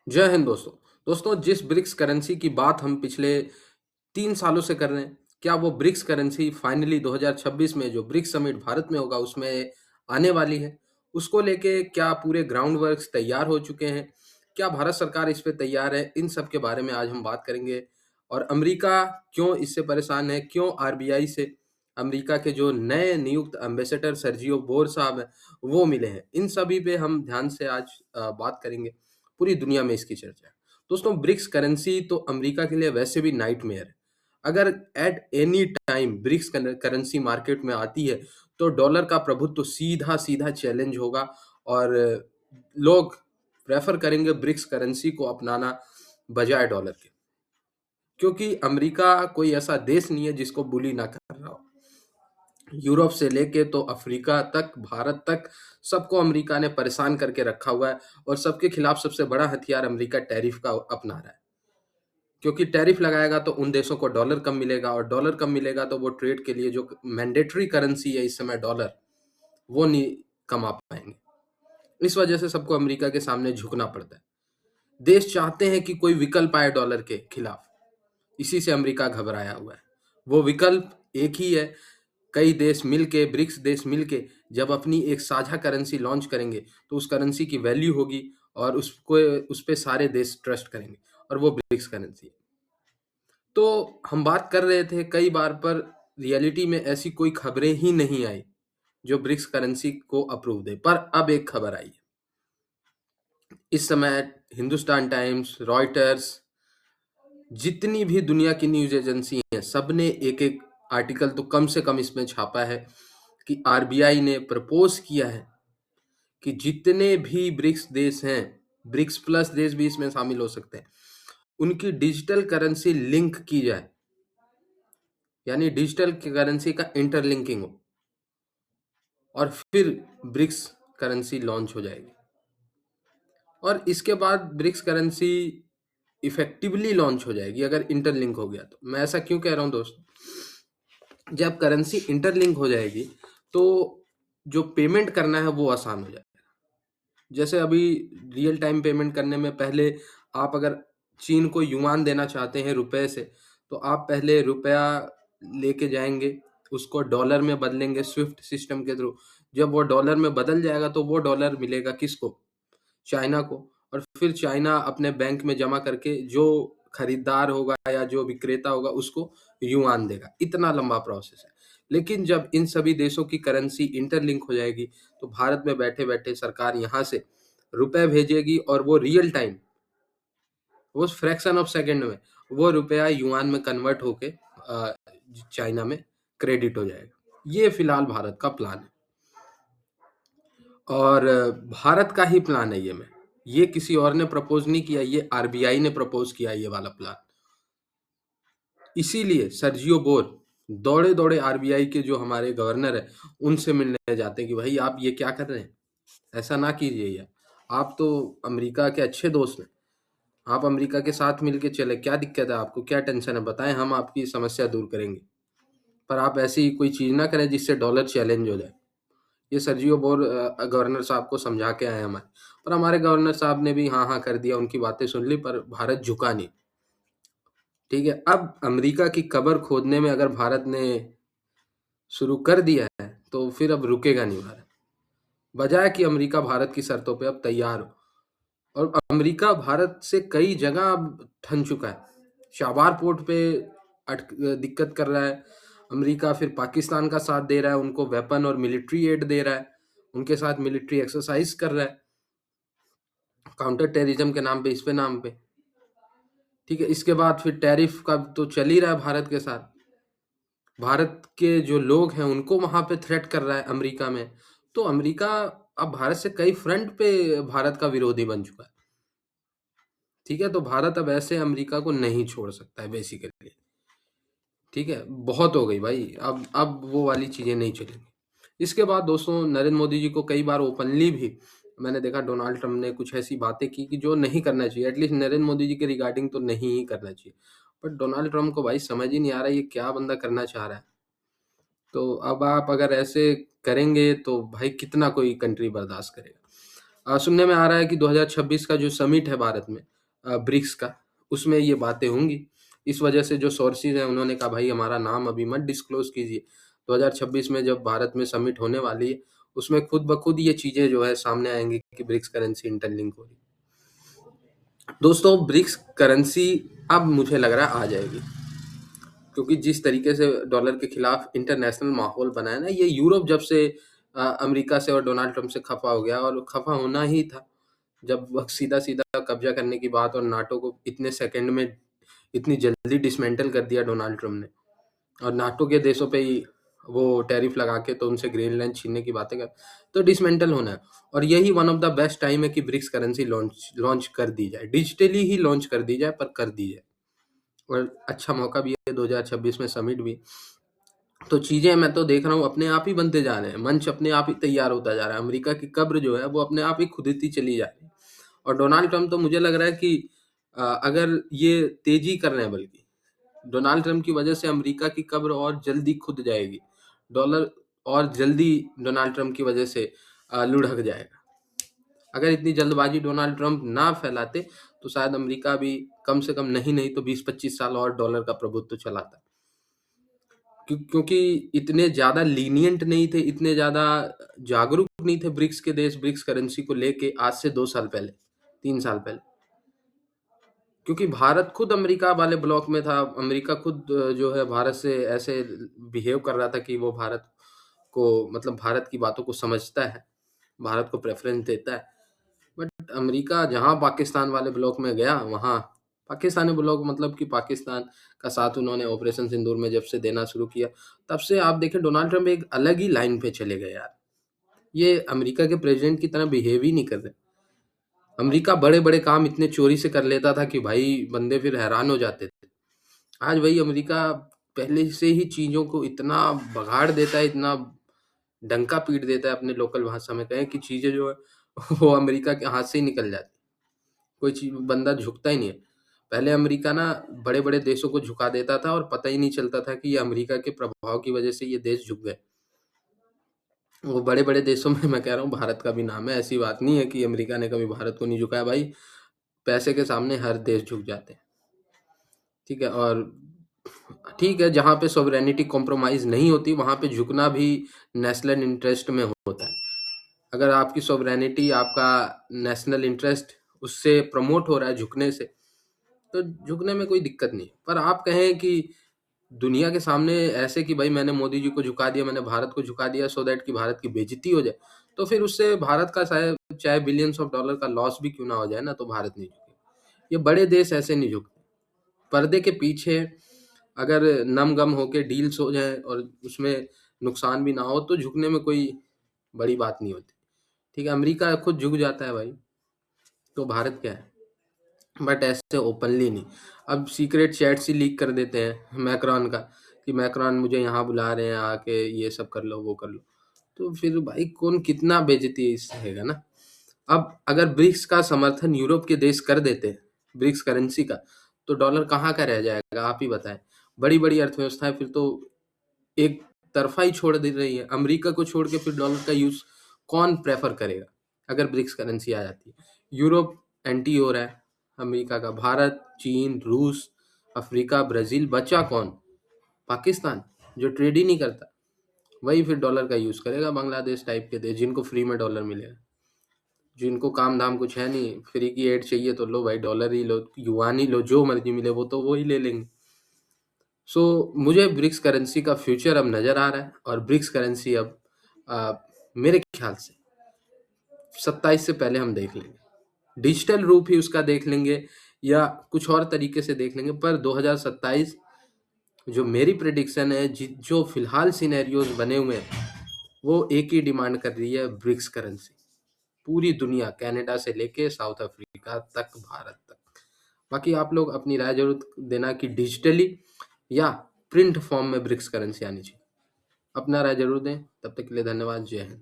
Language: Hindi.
जय हिंद दोस्तों। दोस्तों, जिस ब्रिक्स करेंसी की बात हम पिछले 3 सालों से कर रहे हैं, क्या वो ब्रिक्स करेंसी फाइनली 2026 में जो ब्रिक्स समिट भारत में होगा उसमें आने वाली है? उसको लेके क्या पूरे ग्राउंड वर्क्स तैयार हो चुके हैं? क्या भारत सरकार इस पे तैयार है? इन सब के बारे में आज हम बात करेंगे। और अमेरिका क्यों इससे परेशान है? क्यों आरबीआई से अमेरिका के जो नए नियुक्त एम्बेसडर सर्जियो बोर साहब हैं, वो मिले हैं? इन सभी पे हम ध्यान से आज बात करेंगे। पूरी दुनिया में इसकी चर्चा है। दोस्तों, ब्रिक्स करेंसी तो अमेरिका के लिए वैसे भी नाइटमेयर है। अगर at any time BRICS currency market में आती है, तो डॉलर का प्रभुत्व सीधा-सीधा चैलेंज होगा और लोग प्रेफ़र करेंगे ब्रिक्स करेंसी को अपनाना बजाय डॉलर के। क्योंकि अमेरिका कोई ऐसा देश नहीं है जिसको बुली ना कर रहा हो। यूरोप से लेके तो अफ्रीका तक, भारत तक सबको अमेरिका ने परेशान करके रखा हुआ है और सबके खिलाफ सबसे बड़ा हथियार अमेरिका टैरिफ का अपना रहा है। क्योंकि टैरिफ लगाएगा तो उन देशों को डॉलर कम मिलेगा और डॉलर कम मिलेगा तो वो ट्रेड के लिए जो मैंडेटरी करेंसी है इस समय डॉलर, वो नहीं कमा पाएँगे। इस वजह से सबको अमेरिका के सामने झुकना पड़ता है। देश चाहते हैं कि कोई विकल्प आए डॉलर के खिलाफ। इसी से अमेरिका घबराया हुआ है। वो विकल्प एक ही है, कई देश मिलके, ब्रिक्स देश मिलके जब अपनी एक साझा करेंसी लॉन्च करेंगे, तो उस करेंसी की वैल्यू होगी और उसको उस पे सारे देश ट्रस्ट करेंगे और वो ब्रिक्स करेंसी है। तो हम बात कर रहे थे कई बार पर रियलिटी में ऐसी कोई खबरें ही नहीं आई, जो ब्रिक्स करेंसी को अप्रूव दे। पर अब एक खबर आई है। इस समय हिंदुस्तान टाइम्स, रॉयटर्स, जितनी भी दुनिया की न्यूज़ एजेंसी हैं, सबने एक-एक आर्टिकल तो कम से कम इसमें छापा है कि आरबीआई ने प्रपोज़ किया है कि जितने भी ब्रिक्स देश हैं, ब्रिक्स प्लस देश भी इसमें शामिल हो सकते हैं, उनकी डिजिटल करेंसी लिंक की जाए। यानी डिजिटल करेंसी का इंटरलिंकिंग हो और फिर ब्रिक्स करेंसी लॉन्च हो जाएगी। और इसके बाद ब्रिक्स करेंसी इफ़ेक्टिवली लॉन्च हो जाएगी अगर इंटरलिंक हो गया तो। मैं ऐसा क्यों कह रहा हूँ दोस्तों? जब करेंसी इंटरलिंक हो जाएगी, तो जो पेमेंट करना है वो आसान हो जाएगा। जैसे अभी रियल टाइम पेमेंट करने में पहले आप अगर चीन को युआन देना चाहते हैं रुपए से, तो आप पहले रुपया लेके जाएँगे, उसको डॉलर में बदलेंगे स्विफ्ट सिस्टम के थ्रू। जब वो डॉलर में बदल जाएगा तो वो डॉलर मिलेगा किसको? चाइना को। और फिर चाइना अपने बैंक में जमा करके जो खरीदार होगा या जो विक्रेता होगा उसको युआन देगा। इतना लंबा प्रोसेस है। लेकिन जब इन सभी देशों की करेंसी इंटरलिंक हो जाएगी, तो भारत में बैठे-बैठे सरकार यहाँ से रुपए भेजेगी और वो रियल टाइम, वो फ्रैक्शन ऑफ सेकंड में वो रुपया युआन में कन्वर्ट होके चाइना में क्रेडिट हो जाएगा। ये फिलहाल भारत का प्लान है। और भारत का ही प्लान है ये किसी और ने प्रपोज़ नहीं किया, ये आरबीआई ने प्रपोज़ किया ये वाला प्लान। इसीलिए सर्जियो बोर दौड़े-दौड़े आरबीआई के जो हमारे गवर्नर हैं, उनसे मिलने जाते हैं कि भाई आप ये क्या कर रहे हैं? ऐसा ना कीजिए यार। आप तो अमेरिका के अच्छे दोस्त हैं। आप अमेरिका के साथ मिल के चलें, क्या दिक्कत है आपको? क्या टेंशन है? बताएँ, हम आपकी समस्या दूर करेंगे। पर आप ऐसी कोई चीज़ ना करें जिससे डॉलर चैलेंज हो जाए। ये सर्जियो बोर गवर्नर साहब को समझा के आए हमारे। पर हमारे गवर्नर साहब ने भी हाँ, हाँ कर दिया, उनकी बातें सुन ली पर भारत झुका नहीं। ठीक है? अब अमेरिका की कब्र खोदने में अगर भारत ने शुरू कर दिया है, तो फिर अब रुकेगा नहीं भारत। बजाय कि अमेरिका भारत की शर्तों पे अब तैयार हो। और अमेरिका भारत से कई जगह अब ठन चुका है। शाबार पोर्ट पे दिक्कत कर रहा है। अमेरिका फिर पाकिस्तान का साथ दे रहा है, उनको वेपन और मिलिट्री एड दे रहा है। उनके साथ मिलिट्री एक्सरसाइज कर रहा है, काउंटर टेररिज्म के नाम पे, इस पे नाम पे। ठीक है? इसके बाद फिर टैरिफ का तो चल ही रहा है भारत के साथ। भारत के जो लोग हैं उनको वहाँ पे थ्रेट कर रहा है अमेरिका में। तो अमेरिका अब भारत से कई फ्रंट पे भारत का विरोधी बन चुका है। ठीक है? तो भारत अब ऐसे अमेरिका को नहीं छोड़ सकता है बेसिकली। ठीक है? बहुत हो गई भाई, अब वो वाली चीज़ें नहीं चलेंगी। इसके बाद दोस्तों, नरेंद्र मोदी जी को कई बार ओपनली भी मैंने देखा डोनाल्ड ट्रम्प ने कुछ ऐसी बातें की कि जो नहीं करना चाहिए। एटलीस्ट नरेंद्र मोदी जी के रिगार्डिंग तो नहीं ही करना चाहिए। बट डोनाल्ड ट्रम्प को भाई समझ ही नहीं आ रहा है ये क्या बंदा करना चाह रहा है। तो अब आप अगर ऐसे करेंगे तो भाई कितना कोई कंट्री बर्दाश्त करेगा। सुनने में आ रहा है कि 2026 का जो समिट है भारत में, ब्रिक्स का, उसमें ये बातें होंगी। इस वजह से जो सोर्सेज हैं उन्होंने कहा भाई हमारा नाम अभी मत डिस्क्लोज कीजिए। 2026 में जब भारत में समिट होने वाली है उसमें खुद ब खुद ये चीजें जो है सामने आएंगी कि ब्रिक्स करेंसी इंटरलिंक हो रही है। दोस्तों ब्रिक्स करेंसी अब मुझे लग रहा है आ जाएगी, क्योंकि जिस तरीके से डॉलर के खिलाफ इंटरनेशनल माहौल बना है ना, ये यूरोप जब से अमेरिका से और डोनाल्ड ट्रंप से खफा हो गया, और खफा होना ही था जब वह सीधा सीधा कब्जा करने की बात, और नाटो को इतने सेकंड में इतनी जल्दी डिसमेंटल कर दिया डोनाल्ड ट्रंप ने, और नाटो के देशों पे ही वो टैरिफ लगा के तो उनसे ग्रीनलैंड छीनने की बातें कर, तो डिसमेंटल होना है। और यही one of the best time है कि ब्रिक्स करेंसी लॉन्च लॉन्च कर दी जाए, डिजिटली ही लॉन्च कर दी जाए, पर कर दी जाए। और अच्छा मौका भी है 2026 में समिट भी, तो चीजें मैं तो देख रहा हूँ अपने आप ही बनते जा रहे हैं, मंच अपने आप ही तैयार होता जा रहा है, अमेरिका की कब्र जो है वो अपने आप ही खुदती चली जा रही है। और डोनाल्ड ट्रंप तो मुझे लग रहा है कि अगर ये तेजी कर रहे हैं, बल्कि डोनाल्ड ट्रंप की वजह से अमेरिका की कब्र और जल्दी खुद जाएगी, डॉलर और जल्दी डोनाल्ड ट्रंप की वजह से लुढ़क जाएगा। अगर इतनी जल्दबाजी डोनाल्ड ट्रंप ना फैलाते तो शायद अमेरिका भी कम से कम नहीं नहीं तो 20-25 साल और डॉलर का प्रभुत्व चलाता, क्योंकि इतने ज्यादा लीनियंट नहीं थे, इतने ज्यादा जागरूक नहीं थे ब्रिक्स के देश ब्रिक्स करेंसी को लेके आज से 2 साल पहले, 3 साल पहले। क्योंकि भारत खुद अमेरिका वाले ब्लॉक में था, अमेरिका खुद जो है भारत से ऐसे बिहेव कर रहा था कि वो भारत को, मतलब भारत की बातों को समझता है, भारत को प्रेफरेंस देता है। बट अमेरिका जहां पाकिस्तान वाले ब्लॉक में गया, वहां पाकिस्तानी ब्लॉक मतलब कि पाकिस्तान का साथ उन्होंने ऑपरेशन सिंदूर में जब से देना शुरू किया, तब से आप देखें डोनाल्ड ट्रंप एक अलग ही लाइन पे चले गए यार। ये अमेरिका के प्रेसिडेंट की तरह बिहेव ही नहीं कर रहे। अमेरिका बड़े बड़े काम इतने चोरी से कर लेता था कि भाई बंदे फिर हैरान हो जाते थे। आज वही अमेरिका पहले से ही चीजों को इतना बगाड़ देता है, इतना डंका पीट देता है, अपने लोकल भाषा में कहें कि चीजें जो है वो अमेरिका के हाथ से ही निकल जाती, कोई चीज बंदा झुकता ही नहीं है। पहले अमेरिका ना बड़े बड़े देशों को झुका देता था और पता ही नहीं चलता था कि ये अमेरिका के प्रभाव की वजह से ये देश झुक गए। वो बड़े बड़े देशों में मैं कह रहा हूँ भारत का भी नाम है, ऐसी बात नहीं है कि अमेरिका ने कभी भारत को नहीं झुकाया भाई, पैसे के सामने हर देश झुक जाते हैं। ठीक है, और ठीक है जहाँ पे सॉवरेनिटी कॉम्प्रोमाइज नहीं होती वहां पे झुकना भी नेशनल इंटरेस्ट में होता है। अगर आपकी सॉवरेनिटी, आपका नेशनल इंटरेस्ट उससे प्रमोट हो रहा है झुकने से, तो झुकने में कोई दिक्कत नहीं। पर आप कहें कि दुनिया के सामने ऐसे कि भाई मैंने मोदी जी को झुका दिया, मैंने भारत को झुका दिया सो दैट कि भारत की बेइज्जती हो जाए, तो फिर उससे भारत का चाहे बिलियंस ऑफ डॉलर का लॉस भी क्यों ना हो जाए ना, तो भारत नहीं झुके। ये बड़े देश ऐसे नहीं झुकते। पर्दे के पीछे अगर नम गम होके डील्स हो जाए और उसमें नुकसान भी ना हो तो झुकने में कोई बड़ी बात नहीं होती। ठीक है, अमेरिका खुद झुक जाता है भाई, तो भारत क्या है। बट ऐसे ओपनली नहीं। अब सीक्रेट चैट सी लीक कर देते हैं मैक्रॉन का कि मैक्रॉन मुझे यहाँ बुला रहे हैं, आके ये सब कर लो वो कर लो, तो फिर भाई कौन कितना बेइज्जती सहेगा ना। अब अगर ब्रिक्स का समर्थन यूरोप के देश कर देते हैं ब्रिक्स करेंसी का, तो डॉलर कहाँ का रह जाएगा आप ही बताएं। बड़ी बड़ी अर्थव्यवस्थाएं फिर तो एक तरफा ही छोड़ दे रही है, अमेरिका को छोड़ के फिर डॉलर का यूज कौन प्रेफर करेगा अगर ब्रिक्स करेंसी आ जाती है। यूरोप एंटी हो रहा है अमेरिका का, भारत, चीन, रूस, अफ्रीका, ब्राजील, बचा कौन? पाकिस्तान, जो ट्रेड ही नहीं करता, वही फिर डॉलर का यूज करेगा। बांग्लादेश टाइप के देश जिनको फ्री में डॉलर मिलेगा, जिनको काम धाम कुछ है नहीं, फ्री की एड चाहिए तो लो भाई डॉलर ही लो, युआन ही लो, जो मर्जी मिले वो तो वो ही ले लेंगे। सो मुझे ब्रिक्स करेंसी का फ्यूचर अब नजर आ रहा है, और ब्रिक्स करेंसी अब मेरे ख्याल से 27 से पहले हम देख लेंगे, डिजिटल रूप ही उसका देख लेंगे या कुछ और तरीके से देख लेंगे, पर 2027 जो मेरी प्रिडिक्शन है, जो फिलहाल सिनेरियोज बने हुए हैं, वो एक ही डिमांड कर रही है, ब्रिक्स करेंसी। पूरी दुनिया, कनाडा से लेके साउथ अफ्रीका तक, भारत तक। बाकी आप लोग अपनी राय जरूर देना कि डिजिटली या प्रिंट फॉर्म में ब्रिक्स करेंसी आनी चाहिए। अपना राय जरूर दें। तब तक के लिए धन्यवाद। जय हिंद।